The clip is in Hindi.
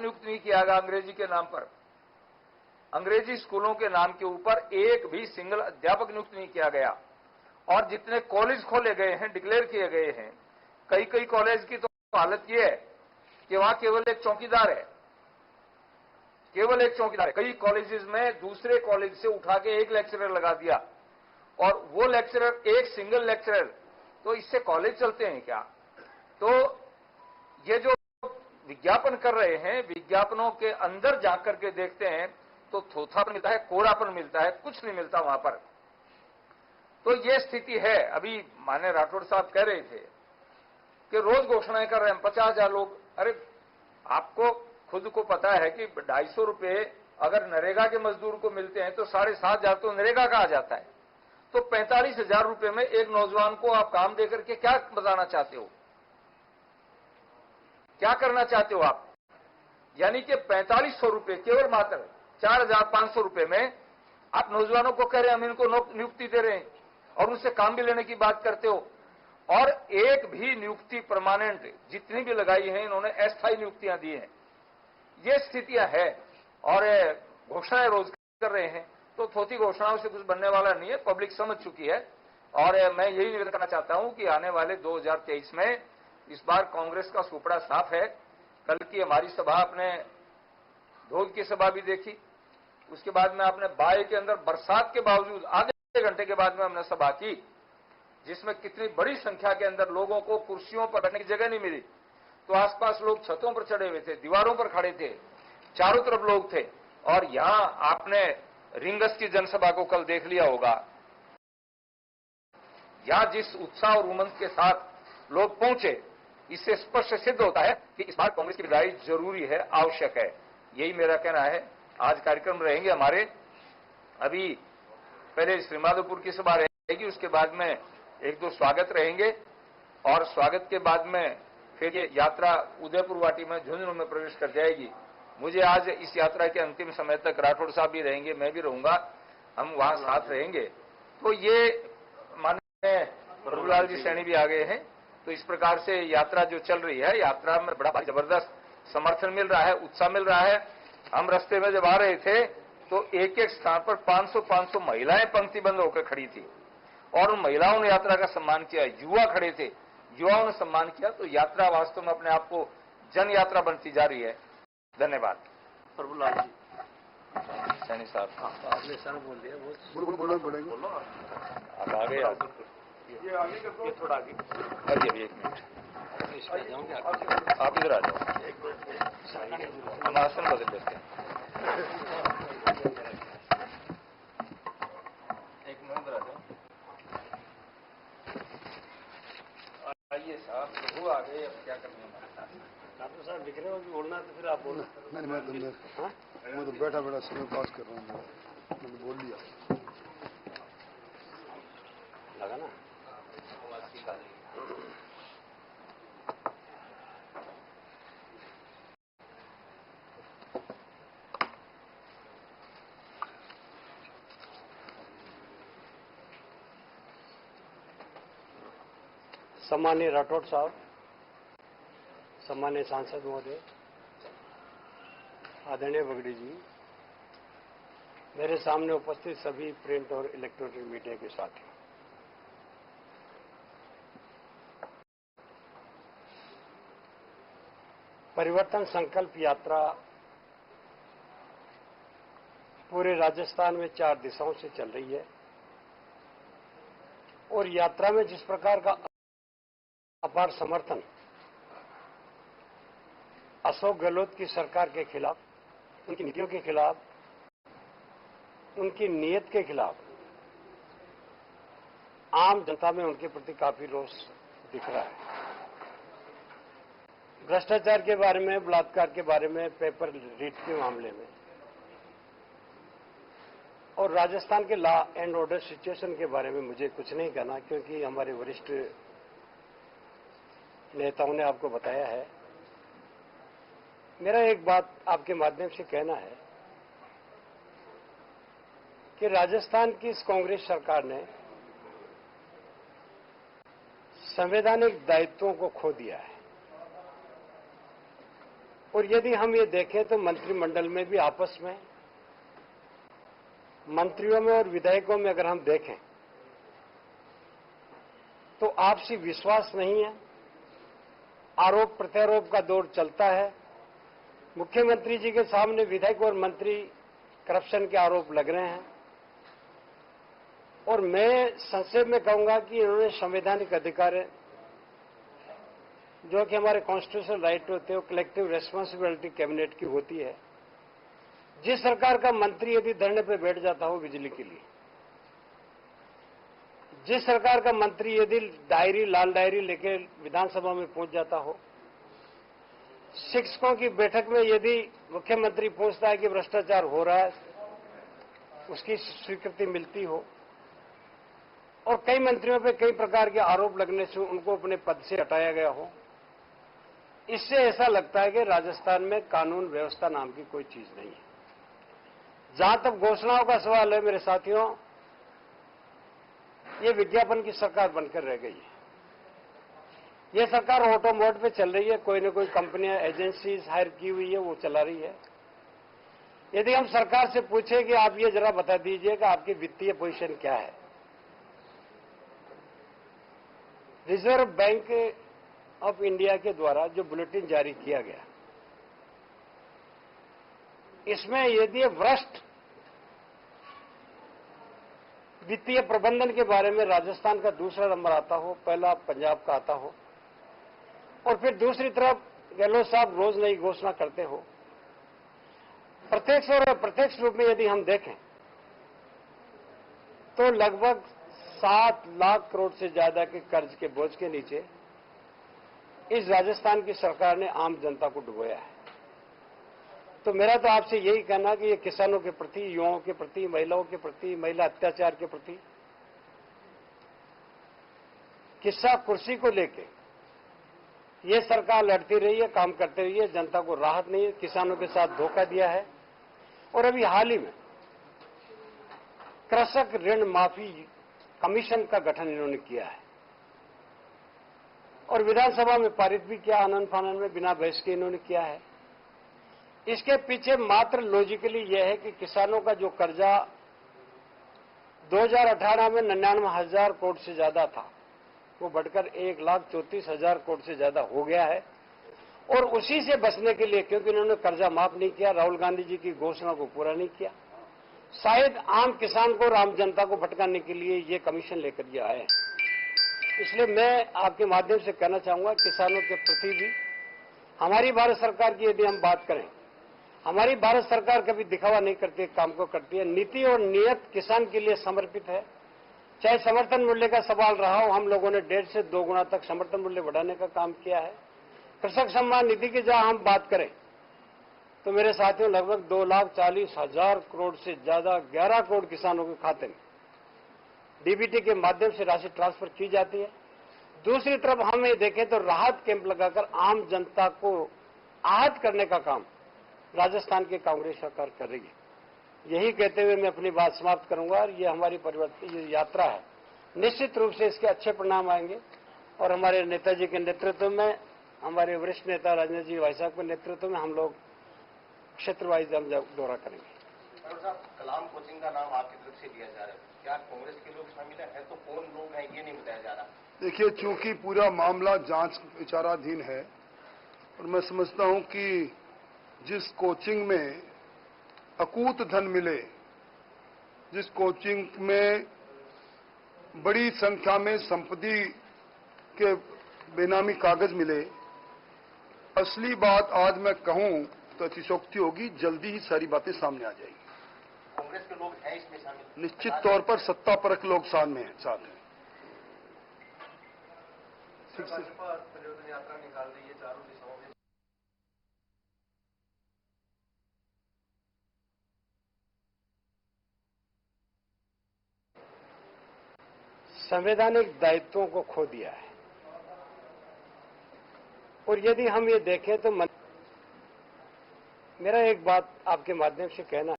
नियुक्त नहीं किया गया अंग्रेजी के नाम पर। अंग्रेजी स्कूलों के नाम के ऊपर एक भी सिंगल अध्यापक नियुक्त नहीं किया गया। और जितने कॉलेज खोले गए हैं, डिक्लेयर किए गए हैं, कई कई कॉलेज की तो हालत यह है कि वहां केवल एक चौकीदार है, केवल एक चौकीदार है। कई कॉलेजेस में दूसरे कॉलेज से उठा के एक लेक्चरर लगा दिया, और वो लेक्चरर एक सिंगल लेक्चरर, तो इससे कॉलेज चलते हैं क्या? तो ये जो विज्ञापन कर रहे हैं, विज्ञापनों के अंदर जाकर के देखते हैं तो थोथापन मिलता है, कोड़ापन मिलता है, कुछ नहीं मिलता वहां पर। तो ये स्थिति है। अभी माननीय राठौड़ साहब कह रहे थे कि रोज घोषणाएं कर रहे हैं 50,000 लोग। अरे आपको खुद को पता है कि 250 रुपए अगर नरेगा के मजदूर को मिलते हैं तो 7,500 तो नरेगा का आ जाता है। तो 45,000 रुपए में एक नौजवान को आप काम देकर के क्या बताना चाहते हो, क्या करना चाहते हो आप? यानी कि 4500 रुपए, केवल मात्र 4,500 रुपए में आप नौजवानों को कह रहे हैं हम इनको नियुक्ति दे रहे हैं, और उनसे काम भी लेने की बात करते हो। और एक भी नियुक्ति परमानेंट जितनी भी लगाई है इन्होंने अस्थायी नियुक्तियां दी हैं। ये स्थितियां है, और घोषणाएं रोज कर रहे हैं। तो थोथी घोषणाओं से कुछ बनने वाला नहीं है, पब्लिक समझ चुकी है। और मैं यही निवेदन करना चाहता हूं कि आने वाले 2023 में इस बार कांग्रेस का सुपड़ा साफ है। कल की हमारी सभा, आपने धोध की सभा भी देखी, उसके बाद में आपने बाय के अंदर बरसात के बावजूद आधे घंटे के बाद में हमने सभा की, जिसमें कितनी बड़ी संख्या के अंदर लोगों को कुर्सियों पर बैठने की जगह नहीं मिली। तो आसपास लोग छतों पर चढ़े हुए थे, दीवारों पर खड़े थे, चारों तरफ लोग थे। और यहां आपने रिंगस की जनसभा को कल देख लिया होगा, यहां जिस उत्साह और उमंग के साथ लोग पहुंचे, इससे स्पष्ट सिद्ध होता है कि इस बार कांग्रेस की विदाई जरूरी है, आवश्यक है। यही मेरा कहना है। आज कार्यक्रम रहेंगे हमारे, अभी पहले श्रीमाधोपुर की सभा रहेगी, उसके बाद में एक दो स्वागत रहेंगे, और स्वागत के बाद में फिर ये यात्रा उदयपुर वाटी में झुंझुनू में प्रवेश कर जाएगी। मुझे आज इस यात्रा के अंतिम समय तक राठौड़ साहब भी रहेंगे, मैं भी रहूंगा, हम वहां साथ रहेंगे। तो ये माननीय प्रभुलाल जी सैनी भी आ गए हैं। तो इस प्रकार से यात्रा जो चल रही है, यात्रा में बड़ा जबरदस्त समर्थन मिल रहा है, उत्साह मिल रहा है। हम रास्ते में जब आ रहे थे तो एक एक स्थान पर 500 महिलाएं पंक्तिबंद होकर खड़ी थी, और उन महिलाओं ने यात्रा का सम्मान किया। युवा खड़े थे, युवाओं ने सम्मान किया। तो यात्रा वास्तव में अपने आप को जन यात्रा बनती जा रही है। धन्यवाद। प्रभुलाल जी, सैनी साहब, आपने सर बोल दिया, बोलो आप आगे ये आगे कर, ये थोड़ा आगे। अभी 1 मिनट, आप इधर आ जाओ, हम आसन बदल लेते हैं। एक मिनट इधर आ जाओ। आइए साहब, वो आ गए, अब क्या करना है? डॉक्टर साहब लिख रहे हो कि बोलना है तो फिर आप बोलो। नहीं, मैं तो बैठा बैठा समय पास कर रहा हूँ, मैंने बोल दिया। लगा ना? सम्माननीय राठौड़ साहब, सम्माननीय सांसद महोदय, आदरणीय बगड़ी जी, मेरे सामने उपस्थित सभी प्रिंट और इलेक्ट्रॉनिक मीडिया के साथियों, परिवर्तन संकल्प यात्रा पूरे राजस्थान में 4 दिशाओं से चल रही है, और यात्रा में जिस प्रकार का अपार समर्थन अशोक गहलोत की सरकार के खिलाफ, उनकी नीतियों के खिलाफ, उनकी नीयत के खिलाफ आम जनता में उनके प्रति काफी रोष दिख रहा है। भ्रष्टाचार के बारे में, बलात्कार के बारे में, पेपर लीक के मामले में, और राजस्थान के लॉ एंड ऑर्डर सिचुएशन के बारे में मुझे कुछ नहीं कहना, क्योंकि हमारे वरिष्ठ नेताओं ने आपको बताया है। मेरा एक बात आपके माध्यम से कहना है कि राजस्थान की इस कांग्रेस सरकार ने संवैधानिक दायित्वों को खो दिया है। और यदि हम ये देखें तो मंत्रिमंडल में भी आपस में, मंत्रियों में और विधायकों में अगर हम देखें तो आपसी विश्वास नहीं है, आरोप प्रत्यारोप का दौर चलता है। मुख्यमंत्री जी के सामने विधायक और मंत्री करप्शन के आरोप लग रहे हैं और मैं संक्षेप में कहूंगा कि इन्होंने संवैधानिक अधिकार जो कि हमारे कॉन्स्टिट्यूशनल राइट होते हैं, वो कलेक्टिव रेस्पॉन्सिबिलिटी कैबिनेट की होती है। जिस सरकार का मंत्री यदि धरने पर बैठ जाता हो बिजली के लिए, जिस सरकार का मंत्री यदि लाल डायरी लेके विधानसभा में पहुंच जाता हो, शिक्षकों की बैठक में यदि मुख्यमंत्री पूछता है कि भ्रष्टाचार हो रहा है, उसकी स्वीकृति मिलती हो, और कई मंत्रियों पर कई प्रकार के आरोप लगने से उनको अपने पद से हटाया गया हो, इससे ऐसा लगता है कि राजस्थान में कानून व्यवस्था नाम की कोई चीज नहीं है। जहां तक घोषणाओं का सवाल है मेरे साथियों, ये विज्ञापन की सरकार बनकर रह गई है। ये सरकार ऑटो मोड पे चल रही है, कोई न कोई कंपनियां, एजेंसीज हायर की हुई है, वो चला रही है। यदि हम सरकार से पूछे कि आप ये जरा बता दीजिए कि आपकी वित्तीय पोजीशन क्या है, रिजर्व बैंक ऑफ इंडिया के द्वारा जो बुलेटिन जारी किया गया, इसमें यदि भ्रष्ट वित्तीय प्रबंधन के बारे में राजस्थान का दूसरा नंबर आता हो, पहला पंजाब का आता हो, और फिर दूसरी तरफ गहलोत साहब रोज नई घोषणा करते हो, प्रत्यक्ष और अप्रत्यक्ष रूप में यदि हम देखें तो लगभग 7 लाख करोड़ से ज्यादा के कर्ज के बोझ के नीचे इस राजस्थान की सरकार ने आम जनता को डुबोया है। तो मेरा तो आपसे यही कहना कि ये किसानों के प्रति, युवाओं के प्रति, महिलाओं के प्रति, महिला अत्याचार के प्रति, किस्सा कुर्सी को लेके ये सरकार लड़ती रही है, काम करती रही है, जनता को राहत नहीं है, किसानों के साथ धोखा दिया है। और अभी हाल ही में कृषक ऋण माफी कमीशन का गठन इन्होंने किया है और विधानसभा में पारित भी किया, आनन फानन में बिना बहस के इन्होंने किया है। इसके पीछे मात्र लॉजिकली यह है कि किसानों का जो कर्जा 2018 में 99,000 करोड़ से ज्यादा था, वो बढ़कर 1,34,000 करोड़ से ज्यादा हो गया है। और उसी से बचने के लिए, क्योंकि इन्होंने कर्जा माफ नहीं किया, राहुल गांधी जी की घोषणा को पूरा नहीं किया, शायद आम किसान को और आम जनता को भटकाने के लिए ये कमीशन लेकर ये आए हैं। इसलिए मैं आपके माध्यम से कहना चाहूंगा, किसानों के प्रति भी हमारी भारत सरकार की यदि हम बात करें, हमारी भारत सरकार कभी दिखावा नहीं करती, काम को करती है। नीति और नियत किसान के लिए समर्पित है। चाहे समर्थन मूल्य का सवाल रहा हो, हम लोगों ने 1.5 से 2 गुना तक समर्थन मूल्य बढ़ाने का काम किया है। कृषक सम्मान निधि की जहां हम बात करें तो मेरे साथियों लगभग 2,40,000 करोड़ से ज्यादा 11 करोड़ किसानों के खाते में डीबीटी के माध्यम से राशि ट्रांसफर की जाती है। दूसरी तरफ हम ये देखें तो राहत कैंप लगाकर आम जनता को आहत करने का काम राजस्थान की कांग्रेस सरकार कर रही है। यही कहते हुए मैं अपनी बात समाप्त करूंगा। और ये हमारी परिवर्तन ये यात्रा है, निश्चित रूप से इसके अच्छे परिणाम आएंगे और हमारे नेताजी के नेतृत्व में, हमारे वरिष्ठ नेता राजेंद्र जी भाई साहब के नेतृत्व में हम लोग क्षेत्र वाइज हम दौरा करेंगे। साहब, कलाम कोचिंग का नाम आपकी तरफ से लिया जा रहा है, क्या कांग्रेस के लोग शामिल हैं? तो कौन लोग हैं ये नहीं बताया जा रहा। देखिए, चूंकि पूरा मामला जांच विचाराधीन है और मैं समझता हूं कि जिस कोचिंग में अकूत धन मिले, जिस कोचिंग में बड़ी संख्या में संपत्ति के बेनामी कागज मिले, असली बात आज मैं कहूं तो अतिशोक्ति होगी, जल्दी ही सारी बातें सामने आ जाएगी। कांग्रेस के लोग हैं इसमें शामिल? निश्चित तौर पर सत्ता परख लोग साथ हैं। भाजपा परिवर्तन यात्रा निकाल रही है चारों दिशाओं में। संवैधानिक दायित्वों को खो दिया है। और यदि हम ये देखें तो मेरा एक बात आपके माध्यम से कहना